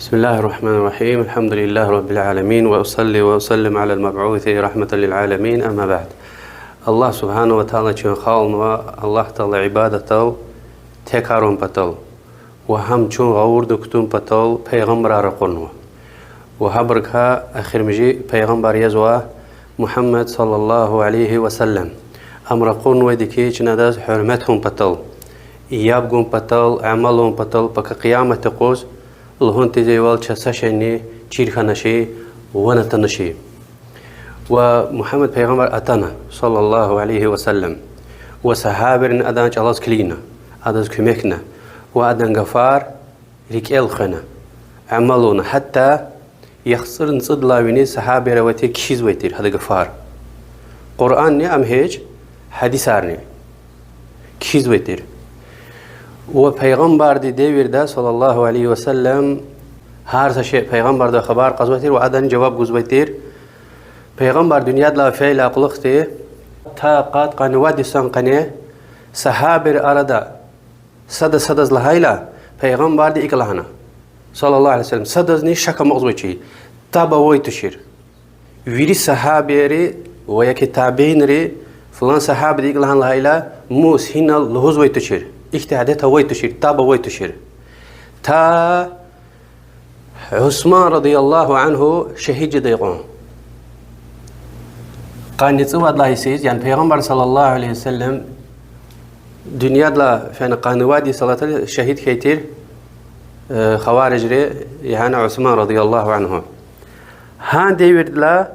بسم الله الرحمن الرحيم. الحمد لله رب العالمين، وأصلي وأسلم على المبعوث رحمة للعالمين. أما بعد، الله سبحانه وتعالى چون خالن الله تعالى عبادته تكارون بطل وهم چون غور دكتون بطل پیغمبر رقنوا وهبركها آخر مجي پیغمبر يزوا محمد صلى الله عليه وسلم أمر قنوا دكي چنداز حرمتهم بطل يابقون بطل عملهم بطل بك قيامة قوس الهون تزيوال چسشني چيرخنشي ونتنشي ومحمد پیغمبر أتنا صلى الله عليه وسلم وصحابرن أدان چالاز كلينا أداز كمكنا وأدان غفار ريكيل خنا عملون حتى يخسرن صد لاويني صحابر وتي كشيز ويتير هذا غفار قرآن ني أم هيج حديثارني كشيز ويتير و پیغمبر دی دیویر دا صلی الله علیه و سلم هر شيء پیغمبر دا خبر قزوتیر و عدن جواب گزوتیر پیغمبر دنیا لا فعل اقلقتی تا قد قنوات سن قنه صحابر اردا صد لهایلا پیغمبر دی اکلهنا صلی الله علیه و سلم صدزنی شک مغزوچی تابا وای تشیر ویری صحابری و یک تابعین ری فلان صحابه دی اکلهن لهایلا موس هین لهوز وای تشیر اجتهاداتها وي تشير تابا وي تشير تا عثمان رضي الله عنه شهيد جديقون قال نتصوى الله يسيز يعني پیغمبر صلى الله عليه وسلم دنيا لا فين قانوادي صلاة شهيد كيتير خوارج ري يعني عثمان رضي الله عنه هان ديويد لا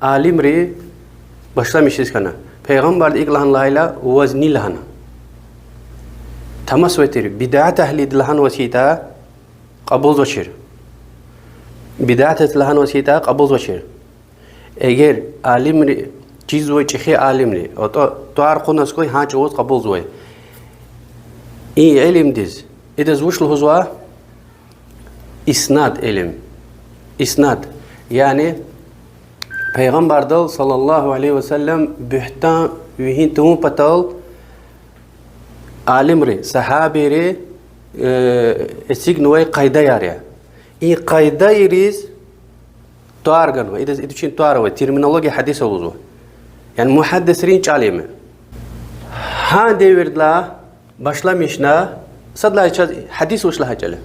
عالم ري بشلا مشيز كنا پیغمبر إقلان لايلا وزني لهنا تمسوتير بدعة أهل دلهان وسيتا قبول وشير بدعة دلهان وسيتا قبول وشير اگر عالم ري چیز وي چخي عالم ري او توار قناس کوي ها چوز قبول زوي اي علم ديز ادز وش الهزوا اسناد علم اسناد يعني پیغمبر دل صلى الله عليه وسلم بهتان وهين تمو پتال عالم ري صحابي ري اسيغنوي قايده ياريا اي قايده يريز توارغنو اذا ادشين توارو تيرمينولوجي حديث وزو يعني محدث رين چاليمه ها ديوردلا başlamışna sadla hadis uçla hacale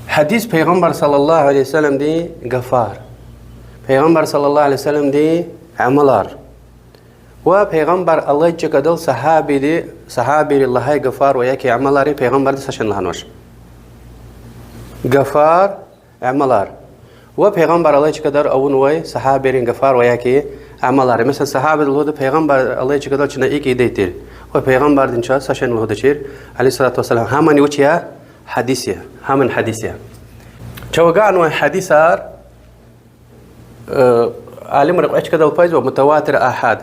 hadis peygamber sallallahu aleyhi ve sellem di gafar peygamber sallallahu aleyhi ve sellem di amalar و پیغمبر الله چقدر صحابي الله غفار وياك عملاري پیغمبر سشن لهنوش غفار عملار و پیغمبر الله چقدر اون وي صحابي غفار وياك عملاري مثلا صحابه الله پیغمبر الله چقدر چنا ایک ایدیتر و پیغمبر دینچا سشن له دچير عليه الصلاه والسلام همن وچيا حديثه همن حديثه چوغان و حديثار عالم رقع چقدر فايز ومتواتر احاد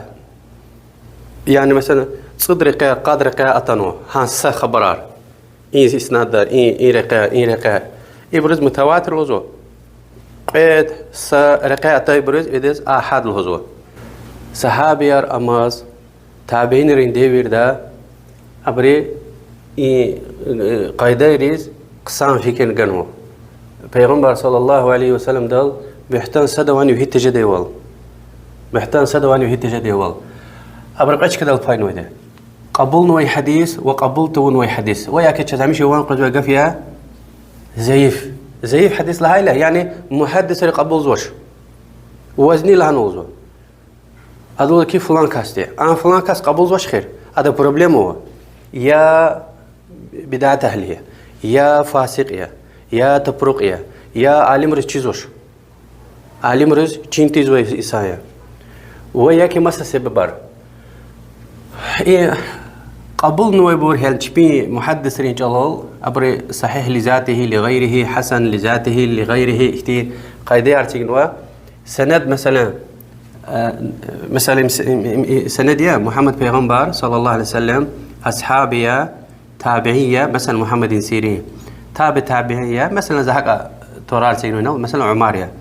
يعني مثلا صدرقة قادرقة أتنو هانس خبرار إيه إسناد دار إيه رقة إبرز متواتر لزو قيد رقة تبرز إدز أحد لزو صحابيار أماز تابعين رين ديوير دا أبري إيه قايدة يريز قسام فيكن جنو پیغمبر صلى الله عليه وسلم دال بيحتان سدواني وهي تجديوال بيحتان سدواني وهي تجديوال أبرقش كده الفاين وده قبول نوي حديث وقبول تو نوي حديث وياك تشامش وان قد وقف يا زيف حديث لهاي له يعني محدث قبول زوج وزني لها نوزو هذول كيف فلان كاستي أنا فلان كاس قبول زوج خير هذا بروبلم هو يا بدعة أهلية يا فاسقية يا تبرقية يا عالم رز تشيزوش عالم رز چينتي زوي إسايا وياك مسا سببار إيه قبول نوي بور هالشبي محدث رين جلال أبري صحيح لذاته لغيره حسن لذاته لغيره كتير قاعدة أرتينوا سند مثلا سند يا محمد پیغمبر صلى الله عليه وسلم أصحابية تابعية مثلا محمد سيرين تابعية مثلا زهق تورال سينونا مثلا عمارية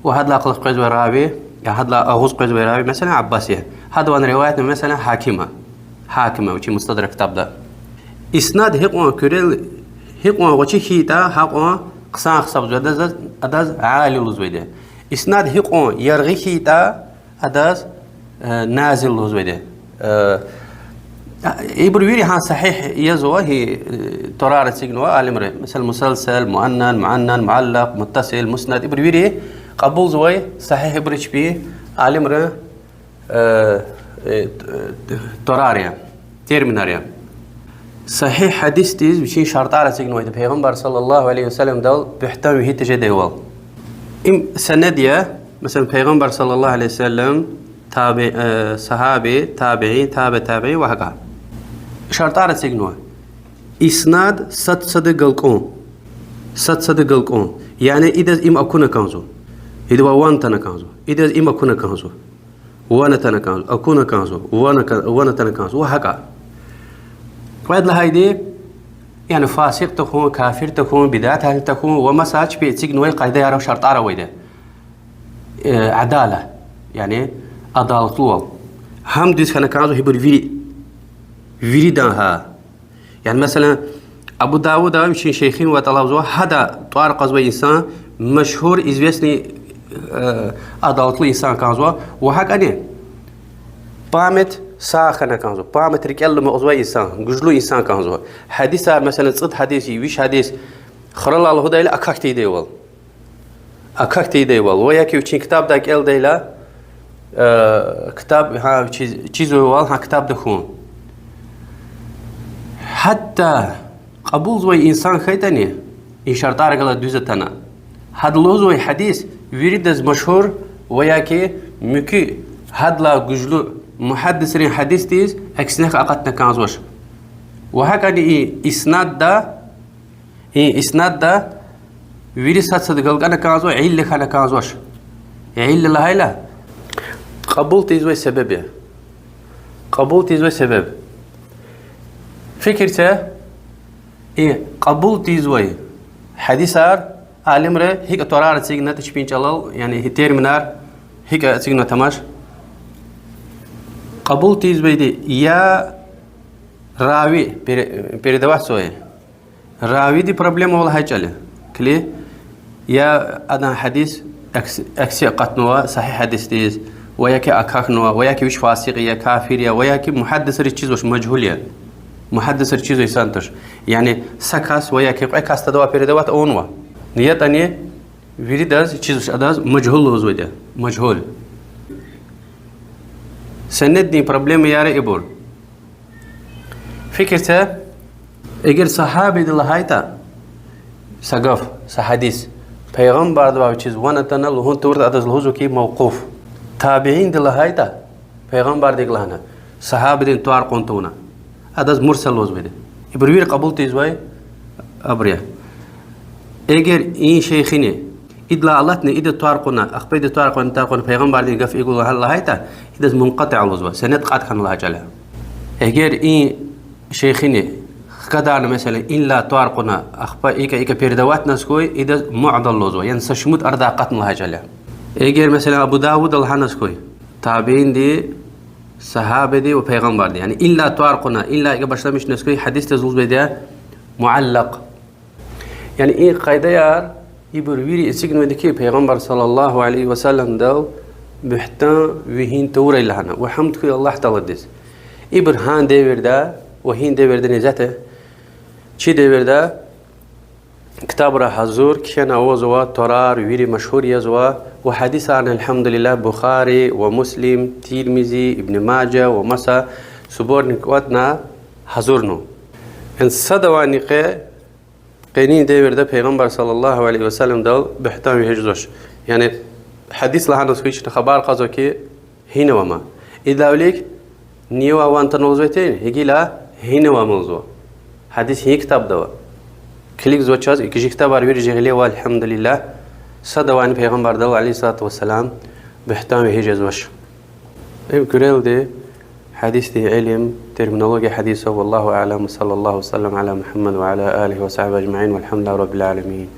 وهذا لا قلق قيز ورابي هذا لا أغوز قيز ورابي مثلا عباسية هذا وان رواية مثلا حاكمة وشي مستدرك كتاب ده إسناد هيقون كريل هيقوا وشي هيتا هقوا قصان خصب زود أداز عالي لزويده إسناد هيقوا يرغي هيتا أداز نازل لزويده يبرويري ها صحيح يزوا هي ترار سيجنوا عالمره مثل مسلسل مؤنن معنن معلق متصل مسند يبرويري قبول زوي صحيح يبرش بيه عالمره تراريا تيرميناريا صحيح حديث تيز بشين شرط على سيجنوا إذا بيغمبر صلى الله عليه وسلم دل بيحتوي هي تجدي وال سندية مثلا بيغمبر صلى الله عليه وسلم تابع صحابي تابعي تابعي وهكذا شرط على سيجنوا إسناد صدق القوم يعني إذا إما أكون كنزو إذا وان تنا كنزو إذا إما أكون كنزو وانا تنا كنزو أكون كنزو وانا تنا كنزو وهكذا وهذا لهايدي يعني فاسق تكون كافر تكون بدعة تكون ومساج بيتسجنوا قاعدة يرى شرط على ويده عدالة يعني عدالة طول هم ديس كان كنزو هيبر فيري دانها يعني مثلا أبو داود مشين شيخين وتلفزوا هذا طارق قزوي إنسان مشهور известный عدالة إنسان كنزو وهكذا بامت ساخنا كنزو بامت رجال مغزوي إنسان جزلو إنسان كنزو حديث مثلا صد حديثي ويش حديث خرل الله هدا إلى أكاكتي ديوال وياكي وشين كتاب داك إل ديلا كتاب ها چيزو وال ها كتاب دخون حتى قبول زوي إنسان خيتاني إن شرطار قال دوزتنا هاد لوزوي حديث ويريدز مشهور وياكي مكي هاد لا جزلو محدثين حديث تيز أكسنك أقتنا كنزوش وهكذا إسناد دا ويرسات صدقال كان كنزو عيل خانا كنزوش عيل الله هيلا قبول تيزوي سبب فكرته قبول تيزوي حديثار عالمره هيك تورار سيغنا تشبين جلال يعني هتير منار هيك سيغنا تماش قبول تيز بيدي يا راوي بيردوا سوي راوي دي بروبلم ولا هاي كلي يا أنا حديث أكسي قطنوا صحيح حديث تيز وياكي أكاكنوا وياكي وش فاسق يا كافر يا وياكي محدث ريتشيز وش مجهول يا محدث ريتشيز يسانتش يعني سكاس وياكي قاس تدوا بيردوا أونوا نيتاني فيريداز تشيز أداز مجهول وزوجة مجهول سندني بروبلم ياري إبول فكرته اگر صحابي دل هايتا سقف سحديث پیغمبر دوا چیز وانا تنل هون تورد ادز لهوزو کی موقوف تابعين دل هايتا پیغمبر دگلهنا صحابي دين توار قنتونا ادز مرسل لوز بده ابروير قبول تيزوي ابريا اگر این شيخيني إدلا اللهتني إذا توارقنا أخبيد توارقنا تاقون پیغمبر دين قف يقول الله هايتا إذا منقطع الوزوة سند قاد كان الله جل اگر این شيخيني كدارنا مثلا إلا توارقنا أخبا إيكا بيردوات نسكوي إذا معضل لوزو يعني سشمود أردا قتن الله جل إيجر مثلا أبو داود الله نسكوي تابعين دي صحابة دي وبيغمبر دي يعني إلا توارقنا إلا إيكا بشتمش نسكوي حديث تزوز بيدا معلق يعني إيه قايدة يار يبرويري إسيقنو ديكي بيغمبر صلى الله عليه وسلم دو بحتان وهين توري لهنا وحمدك الله تلدس إبرهان ديور دا وهين ديور دا نجاته چی دیورده كتاب را حضور كشان أوزوا ترار ويري مشهور يزوا وحديث عن الحمد لله بخاري ومسلم ترمذي ابن ماجه ومسا سبور نكواتنا حضورنو ان صدواني قينين دیورده پیغمبر صلى الله عليه وسلم دل بحتام يهجزوش يعني حديث لها نسويش خبر قضو كي هنا وما إذا أوليك نيوا وانت نوزوتين هيجي لا هنا وموضوع حديث هي كتاب دوا كليك زوجات كيجي كتاب أروير جهلي والحمد لله صدواني پیغمبر دل عليه الصلاة والسلام بحتام يهجزوش كريل دي حديث دي علم ترمينولوجيا حديثه والله أعلم صلى الله وسلم على محمد وعلى آله وصحبه أجمعين والحمد لله رب العالمين.